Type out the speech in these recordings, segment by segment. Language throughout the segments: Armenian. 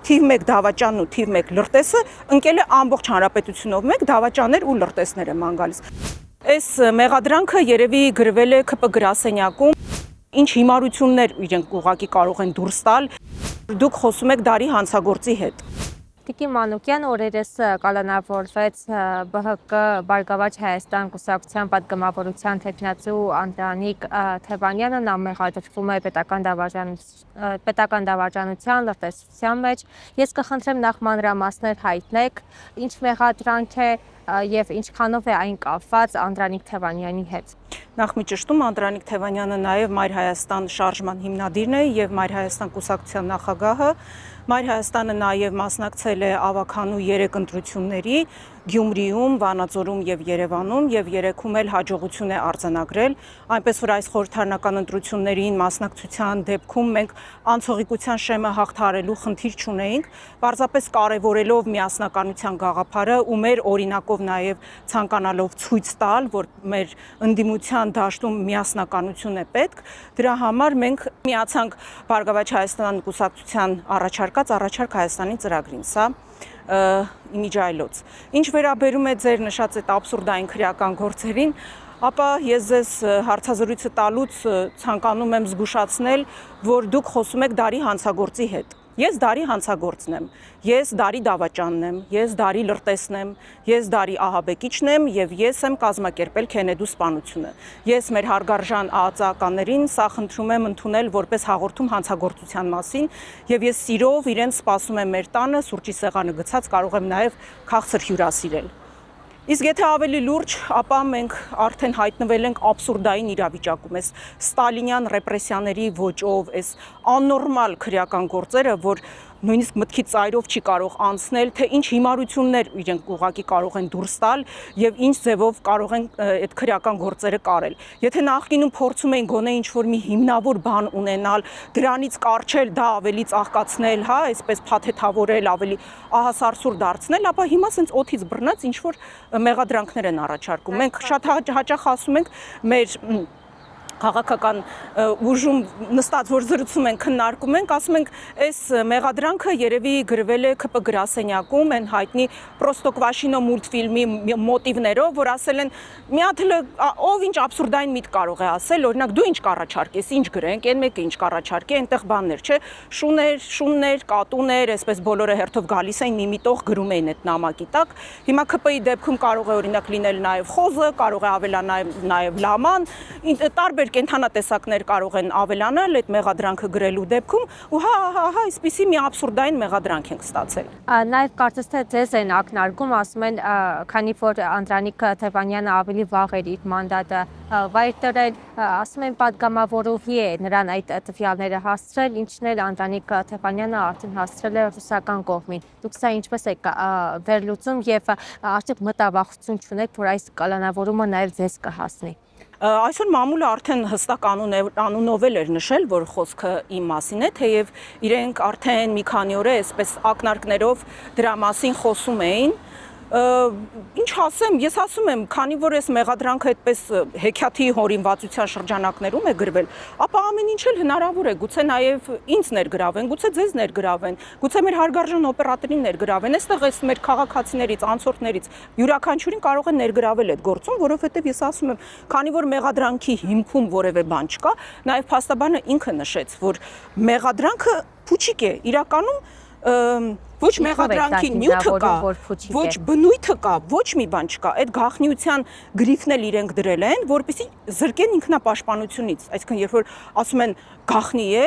թիվ 1 դավաճանն ու թիվ 1 լրտեսը ընկել է ամբողջ հանրապետությունով մեկ դավաճաններ ու լրտեսներ են ման գալիս։ Այս մեղադրանքը երևի գրվել է ԿՊ գրասենյակում, ինչ հիմարություններ իրենք ուղղակի կարող են դուրս տալ։ Դուք խոսում եք Դարի հանցագործի հետ։ Տիկին Մանուկյան օրերս կալանավորվեց ԲՀԿ Բարգավաճ Հայաստան կուսակցության պատգամավորության թեկնածու Անդրանիկ Թևանյանը, նա մեղադրվում է պետական դավաճանության լրտեսության մեջ։ Ես կխնդրեմ նախ մանրամասներ հայտնեք, ինչ մեղադրանք է եւ ինչքանով է այն կապված Անդրանիկ Թևանյանի հետ։ Նախ մի ճշտում, Անդրանիկ Թևանյանը նաև Մայր Հայաստան շարժման հիմնադիրն է եւ Մայր Հայաստան կուսակցության նախագահը։ Մայր Հայաստանը նաև մասնակցել է ավականու 3 ընտրությունների Գյումրիում, Վանաձորում եւ Երևանում եւ երեքում էլ հաջողություն է արձանագրել, այնպես որ այս խորհրդարանական ընտրություններին մասնակցության դեպքում մենք անցողիկության շեմը հաղթահարելու խնդիր չունեինք, պարզապես կարևորելով միասնականության գաղափարը ու մեր օրինակով նաև ցանկանալով ցույց տալ, որ մեր ընդդիմության դաշտում միասնականություն է պետք, դրա համար մենք միացանք Բարգավաճ Հայաստան կուսակցության առաջարկ Հայաստանի ծրագրին, սա իմիջայլոց։ Ինչ վերաբերում է ձեր նշած այդ աբսուրդային քրեական գործերին, ապա ես ձեզ հարցազրույցը տալուց ցանկանում եմ զգուշացնել, որ դուք խոսում եք Դարի հանցագործի հետ։ Ես Դարի հանցագործն եմ, ես Դարի դավաճանն եմ, ես Դարի լրտեսն եմ, ես Դարի ահաբեկիչն եմ եւ ես եմ կազմակերպել Քենեդու սպանությունը։ Ես մեր հարգարժան ԱԱԾ-ականներին սա խնդրում եմ ընդունել որպես հաղորդում հանցագործության մասին եւ ես սիրով իրենց սպասում եմ մեր տանը, սուրճի սեղանը գցած կարող եմ նաեւ քաղցր հյուրասիրել։ Իսկ եթե ավելի լուրջ, ապա մենք արդեն հայտնվել ենք աբսուրդային իրավիճակում, այս ստալինյան ռեպրեսիաների ոճով, այս աննորմալ քրեական գործերը, որ նույնիսկ մտքի ծայրով չի կարող անցնել, թե ինչ հիմարություններ իրենք ուղղակի կարող են դուրս տալ եւ ինչ ձևով կարող են այդ քրեական գործերը կարել։ Եթե նախկինում փորձում էին գոնե ինչ-որ մի հիմնավոր բան ունենալ, դրանից կարճել, դա ավելի ծաղկացնել, հա, այսպես փաթեթավորել, ավելի ահասարսուր դարձնել, ապա հիմա սենց օդից բռնած ինչ-որ մեղադրանքներ են առաջարկում։ Մենք շատ հաճախ ասում ենք մեր քաղաքական ուժում նստած որ զրուցում են, քննարկում ենք, ասում ենք, այս մեղադրանքը երևի գրվել է ԿՊ գրասենյակում, այն հայտնի Պրոստոկվաշինո մուլտֆիլմի մոտիվներով, որ ասել են, մի հատ ով ինչ աբսուրդային միտք կարող է ասել, օրինակ դու ինչ կառաջարկես, ինչ գրենք, այն մեկը ինչ կառաջարկի, այնտեղ բաններ, չէ, շուններ, կատուներ, այսպես բոլորը հերթով գալիս էին մի միտող գրում էին այդ նամակի տակ։ Հիմա ԿՊ-ի դեպքում կարող է օրինակ լինել նաև խոզը, կարող է ավելանալ նաև լաման, տարբեր կենթանատեսակներ կարող են ավելանալ այդ մեղադրանքը գրելու դեպքում ու այսպիսի մի աբսուրդային մեղադրանք ենք ստացել։ Նաև կարծես թե ձեզ են ակնարկում, ասում են, քանի որ Անդրանիկ Թևանյանը ավելի վաղ էր իր մանդատը վայր դրել, ասում են պատգամավորողի է նրան այդ տվյալները հասցրել, ինչն էլ Անդրանիկ Թևանյանը արդեն հասցրել է ռուսական կողմին։ Դուք սա ինչպես եք վերլուծում եւ արդյոք մտավախություն չունեք, որ այս կալանավորումը նաև ձեզ կհասնի։ Այսօր մամուլը արդեն հստակ անունով էր նշել, որ խոսքը իմ մասին է, թեև իրենք արդեն մի քանի օր է այսպես ակնարկներով դրա մասին խոսում էին։ Ինչ ասեմ, ես ասում եմ, քանի որ այս մեղադրանքը այդպես հեքիաթի հորինվածության շրջանակներում է գրվել, ապա ամեն ինչ էլ հնարավոր է, գուցե նաև ինձ ներգրավեն, գուցե ձեզ ներգրավեն, գուցե մեր հարգարժան օպերատորին ներգրավեն, այստեղ այս մեր քաղաքացիներից, անցորդներից յուրաքանչյուրին կարող են ներգրավել այդ գործում, որովհետև ես ասում եմ, քանի որ մեղադրանքի հիմքում որևէ բան չկա, նաև փաստաբանը ինքը նշեց, որ մեղադրանքը փուչիկ է, իրականում ոչ մեղադրանքի նյութը կա, ոչ բնույթը կա, ոչ մի բան չկա, այդ գաղտնիության գրիֆն էլ իրենք դրել են, որպեսզի զրկեն ինքնապաշտպանությունից, այսինքն երբ որ ասում են գաղտնի է,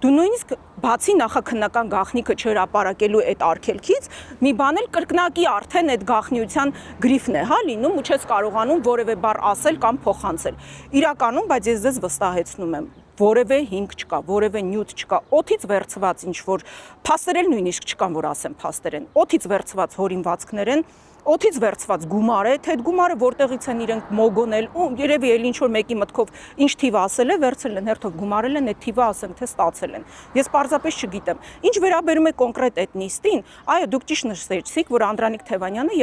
դու նույնիսկ բացի նախաքննական գաղտնիքը չհրապարակելու այդ արգելքից, մի բան էլ կրկնակի արդեն այդ գաղտնիության գրիֆն է, հա, լինում ու չես կարողանում որևէ բառ ասել կամ փոխանցել։ Իրականում, բայց ես ձեզ վստահեցնում եմ, որևէ հիմք չկա, որևէ նյութ չկա, օդից վերցված ինչ որ փաստեր նույնիսկ չկան, որ ասեմ փաստերեն, օդից վերցված հորինվածքներ են, օդից վերցված գումար է, թե այդ գումարը որտեղից են իրենք մոգոնել, ու երևի էլ ինչ որ մեկի մտքով ինչ թիվ ասել է, վերցրել են, հերթով գումարել են, այդ թիվը ասեմ թե ստացել են։ Ես պարզապես չգիտեմ։ Ինչ վերաբերում է կոնկրետ այդ նիստին, այո, դուք ճիշտ նշեցիք, որ Անդրանիկ Թևանյանը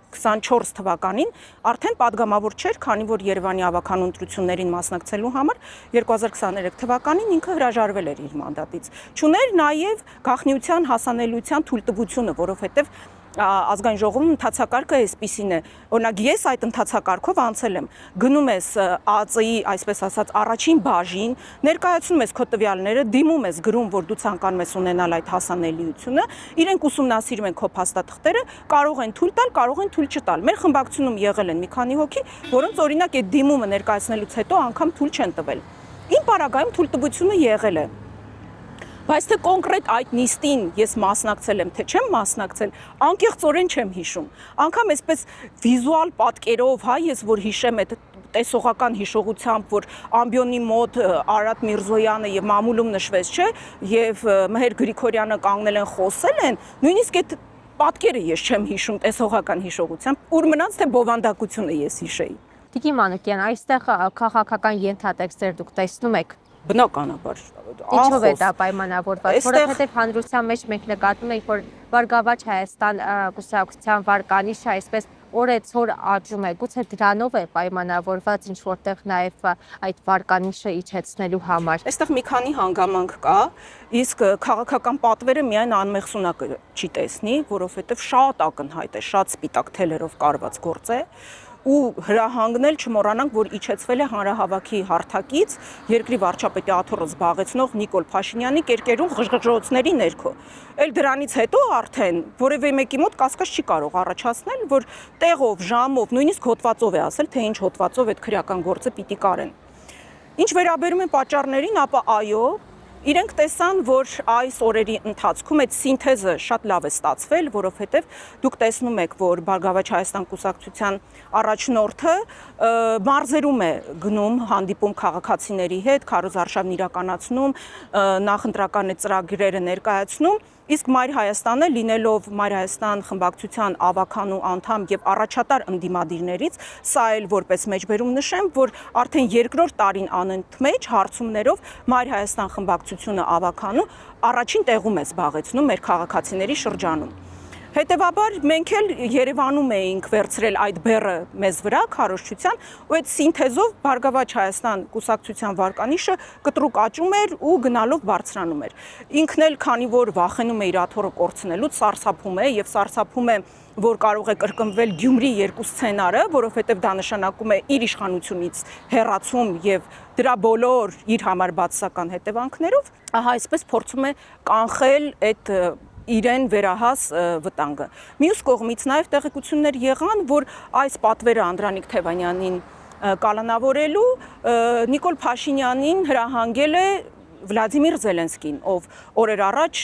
2024 թվականին արդեն падգամավոր չէր, քանի որ Երևանի ավականու ընտրություններին մասնակցելու համար 2023 թվականին ինքը հրաժարվել էր իր մանդատից։ Չուներ նաև գաղտնիության հասանելիության թույլտվությունը, որովհետև ազգային ժողովում ընթացակարգը այսպիսին է։ Օրինակ ես այդ ընթացակարգով անցել եմ։ Գնում ես ԱԾ-ի, այսպես ասած, առաջին բաժին, ներկայացնում ես քո տվյալները, դիմում ես, գրում, որ դու ցանկանում ես ունենալ այդ հասանելիությունը, իրենք ուսումնասիրում են քո փաստաթղթերը, կարող են թույլ տալ, կարող են թույլ չտալ։ Մեր խմբակցությունում եղել են մի քանի հոգի, որոնց օրինակ այդ դիմումը ներկայացնելուց հետո անգամ թույլ չեն տվել։ Իմ պարագայում թույլտվությունը եղել է։ Բայց թե կոնկրետ այդ նիստին ես մասնակցել եմ, թե չեմ մասնակցել, անկեղծորեն չեմ հիշում։ Անկամ այսպես վիզուալ պատկերով, հա, ես որ հիշեմ այդ տեսողական հիշողությամբ, որ ամբիոնի մոտ Արադ Միրզոյանը եւ մամուլում նշվեց, չէ, եւ Մհեր Գրիգորյանը կանգնել են խոսել են, նույնիսկ այդ պատկերը ես չեմ հիշում տեսողական հիշողությամբ, ուր մնաց թե բովանդակությունը ես հիշեի։ Տիկին Մանուկյան, այստեղ քաղաքական ենթատեքստեր դուք տեսնում եք։ Բնականաբար։ Ինչով է դա պայմանավորված, որովհետև հանրության մեջ մենք նկատում ենք, որ Բարգավաճ Հայաստան կուսակցության վարկանիշը այսպես օրեցօր աճում է, գուցե դրանով է պայմանավորված ինչ որտեղ նաև այդ վարկանիշը իջեցնելու համար։ Այստեղ մի քանի հանգամանք կա, իսկ քաղաքական պատվերը միայն անմեղսունակը չի տեսնի, որովհետև շատ ակնհայտ է, շատ սպիտակ թելերով կարված գործ է։ Ու հրահանգնել չմոռանանք, որ իջեցվել է հանրահավաքի հարթակից երկրի վարչապետի աթոռը զբաղեցնող Նիկոլ Փաշինյանի կերկերուն ղժղժոցների ներքո։ Էլ դրանից հետո արդեն որևէ մեկի մոտ կասկած չի կարող առաջացնել, որ տեղով, ժամով, նույնիսկ հոդվածով է ասել, թե ինչ հոդվածով այդ քրեական գործը պիտի կարեն։ Ինչ վերաբերում է պատճառներին, ապա այո, իրենք տեսան, որ այս օրերի ընթացքում այդ սինթեզը շատ լավ է ստացվել, որովհետև դուք տեսնում եք, որ Բարգավաճ Հայաստան կուսակցության առաջնորդը մարզերում է գնում, հանդիպում քաղաքացիների հետ, քարոզարշավն իրականացնում, նախընտրական ծրագրերը ներկայացնում, իսկ Մայր Հայաստանը լինելով Մայր Հայաստան խմբակցության ավականու անդամ եւ առաջատար ընդդիմադիրներից, սա էլ որպես մեջբերում նշեմ, որ արդեն երկրորդ տարին անընդմեջ հարցումներով Մայր Հայաստան խմբակցությունը ավականու առաջին տեղում է զբաղեցնում մեր քաղաքացիների շրջանում։ Հետևաբար մենք էլ Երևանում էինք վերցրել այդ բեռը մեզ վրա քարոզչության ու այդ սինթեզով Բարգավաճ Հայաստան կուսակցության վարկանիշը կտրուկ աճում էր ու գնալով բարձրանում էր։ Ինքն էլ քանի որ վախենում է իր աթոռը կորցնելուց, սարսափում է եւ սարսափում է, որ կարող է կրկնվել Գյումրի 2 սցենարը, որովհետեւ դա նշանակում է իր իշխանությունից հեռացում եւ դրա բոլոր իր համար բացասական հետևանքներով, ահա այսպես փորձում է կանխել այդ իրեն վերահաս վտանգը։ Մյուս կողմից նաև տեղեկություններ եղան, որ այս պատվերը Անդրանիկ Թևանյանին կալանավորելու Նիկոլ Փաշինյանին հրահանգել է Վլադիմիր Զելենսկին, ով օրեր առաջ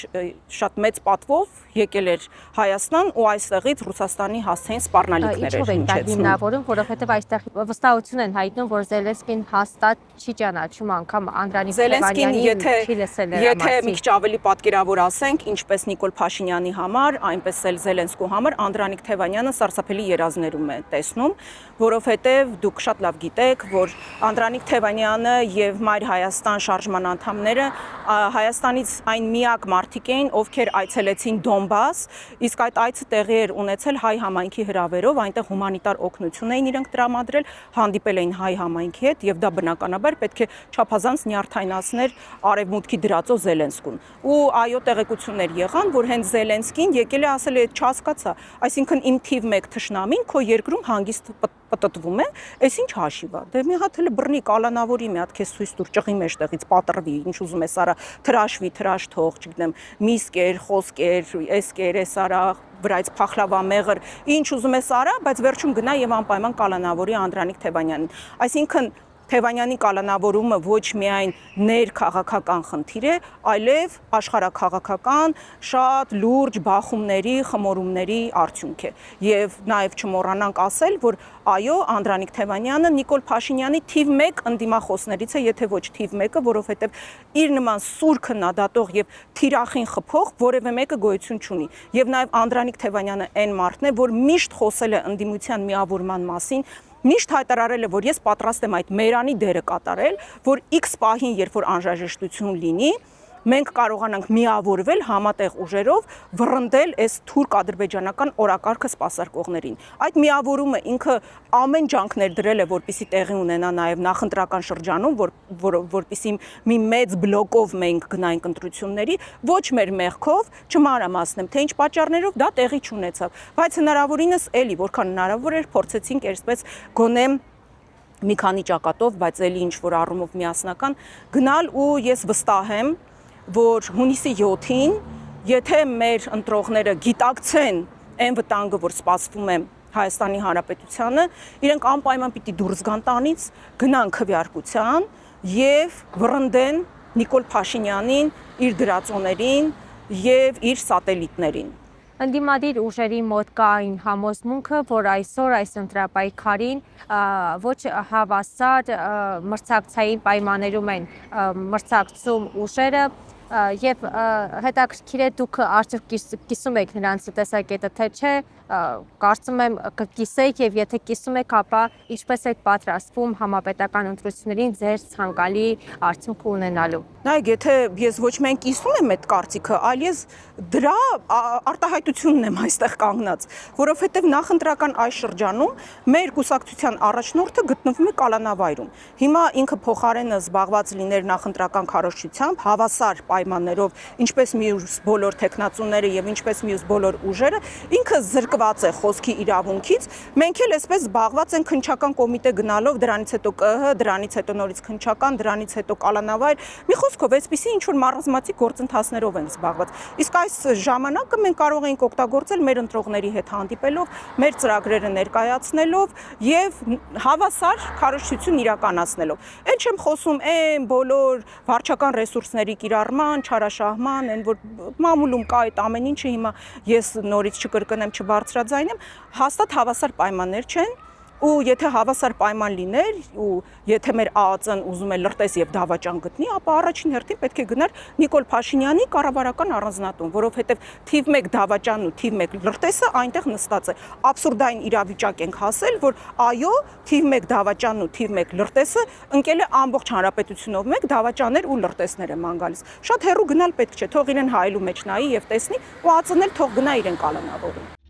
շատ մեծ պատվով եկել էր Հայաստան ու այստեղից Ռուսաստանի հասցեին սպառնալիքներ էր հնչեցնում։ Հիմնավորում, որովհետև այստեղ վստահություն են հայտնում, որ Զելենսկին հաստատ չի ճանաչում անգամ Անդրանիկ Թևանյանին, չի լսել նրա եթե մի քիչ ավելի պատկերավոր ասենք, ինչպես Նիկոլ Փաշինյանի համար, այնպես էլ Զելենսկու համար Անդրանիկ Թևանյանը սարսափելի երազներում է տեսնում, որովհետև դուք շատ լավ գիտեք, որ Անդրանիկ Թևանյանը եւ Մայր Հայաստան շարժման անդամները Հայաստանից այն միակ մարդիկ էին, ովքեր այցելեցին Դոնբաս, իսկ այդ այցը տեղի էր ունեցել հայ համայնքի հրավերով, այնտեղ հումանիտար օգնություն էին իրենք տրամադրել, հանդիպել էին հայ համայնքի հետ եւ դա բնականաբար պետք է չափազանց նյարդայնացներ արևմուտքի դրածո Զելենսկուն։ Ու այո, տեղեկություններ եղան, որ հենց Զելենսկին եկել է ասել է չհասկացա, այսինքն իմ թիվ 1 թշնամին քո երկրում հանգիստ պատտվում է, այս ինչ հաշիվ է։ Դե մի հատ էլ բռնի կալանավորի մի հատ քեզ ցույց տուր, ճղի մեջտեղից պատրվի, ինչ ուզում ես արա, թրաշվի, թրաշ թող, չգիտեմ, միսկեր, խոսկեր, էսկեր, էսարա, վրայց փախլավա մեղր, ինչ ուզում ես արա, բայց վերջում գնա եւ անպայման կալանավորի Անդրանիկ Թևանյանին։ Այսինքն Թևանյանի կալանավորումը ոչ միայն ներքաղաքական խնդիր է, այլև աշխարհաքաղաքական շատ լուրջ բախումների, խմորումների արդյունք է։ Եւ նաեւ չմոռանանք ասել, որ այո, Անդրանիկ Թևանյանը Նիկոլ Փաշինյանի թիվ 1 ընդդիմախոսներից է, եթե ոչ թիվ 1-ը, որովհետեւ իր նման սուր քննադատող եւ թիրախին խփող որևէ մեկը գոյություն չունի։ Եվ նաեւ Անդրանիկ Թևանյանը այն մարդն է, որ միշտ խոսել է ընդդիմության միավորման մասին, միշտ հայտարարել է, որ ես պատրաստ եմ այդ մերանի դերը կատարել, որ X պահին, երբ որ անհրաժեշտություն լինի, մենք կարողանանք միավորվել համատեղ ուժերով վռնդել այս թուրք ադրբեջանական օրակարգը սպասարկողներին։ Այդ միավորումը ինքը ամեն ջանքներ դրել է, որպեսզի տեղի ունենա նաև նախընտրական շրջանում, որպեսզի մի մեծ բլոկով մենք գնայինք ընտրությունների, ոչ մեր մեղքով, չմանրամասնեմ, թե ինչ պատճառներով դա տեղի չունեցավ, բայց հնարավորինս էլի, որքան հնարավոր էր, փորձեցինք այսպես գոնե մի քանի ճակատով, բայց էլի ինչ որ առումով միասնական գնալ ու ես վստահ եմ, որ հունիսի 7-ին, եթե մեր ընտրողները գիտակցեն այն վտանգը, որ սպասվում է Հայաստանի Հանրապետությանը, իրենք անպայման պիտի դուրս գան տանից, գնան քվեարկության եւ վռնդեն Նիկոլ Փաշինյանին, իր դրածոներին եւ իր սատելիտներին։ Ընդդիմադիր ուժերի մոտ կա այն համոզմունքը, որ այսօր այս ընտրապայքարին ոչ հավասար մրցակցային պայմաններում են մրցակցում ուժերը եւ հետաքրքիր է դուք արդյոք կիսում եք նրանց տեսակետը թե չէ, կարծում եմ կկիսեք եւ եթե կիսում եք, ապա ինչպես եք պատրաստվում համապետական ընտրություններին ձեր ցանկալի արդյունքը ունենալու։ Նայեք, եթե ես ոչ միայն կիսում եմ այդ կարծիքը, այլ ես դրա արտահայտությունն եմ այստեղ կանգնած, որովհետև նախընտրական այս շրջանում մեր կուսակցության առաջնորդը գտնվում է կալանավայրում։ Հիմա ինքը փոխարենը զբաղված լիներ նախընտրական քարոզչությամբ, հավասար պայմաններով, ինչպես մյուս բոլոր տեխնացուները եւ ինչպես մյուս բոլոր ուժերը, ինքը զրկված է խոսքի իրավունքից։ Մենք էլ այսպես զբաղված ենք քննչական կոմիտե գնալով, դրանից հետո ԿՀ, դրանից հետո նորից քննչական, դրանից հետո կալանավայր։ Մի խոսքով, այսպեսի ինչ որ մարզմատիկ գործընթացներով ենք զբաղված։ Իսկ այս ժամանակը մենք կարող ենք օգտագործել մեր ընտրողների հետ հանդիպելով, մեր ծրագրերը ներկայացնելով եւ հավասար քարոզչություն իրականացնելով։ Այն չեմ խոսում այն բոլոր վարչական ռեսուրսների կիրառման, չարաշահման, այն որ մամուլում կա այդ ամեն ինչը, հիմա ես նորից չկրկնեմ, չբարձրաձայնեմ, հաստատ հավասար պայմաններ չեն։ Ու եթե հավասար պայման լիներ, ու եթե մեր ԱԱԾ-ն ուզում է լրտես եւ դավաճան գտնի, ապա առաջին հերթին պետք է գնար Նիկոլ Փաշինյանի կառավարական առանձնատուն, որովհետեւ թիվ 1 դավաճանն ու թիվ 1 լրտեսը այնտեղ նստած է։ Աբսուրդային իրավիճակ ենք հասել, որ այո, թիվ 1 դավաճանն ու թիվ 1 լրտեսը ընկել է ամբողջ հանրապետությունով մեկ դավաճաններ ու լրտեսներ է ման գալիս։ Շատ հեռու գնալ պետք չէ, թող իրեն հայելու մեջ նայի եւ տեսնի, ու ԱԱԾ-ն էլ թող գնա իրեն կալանավորում։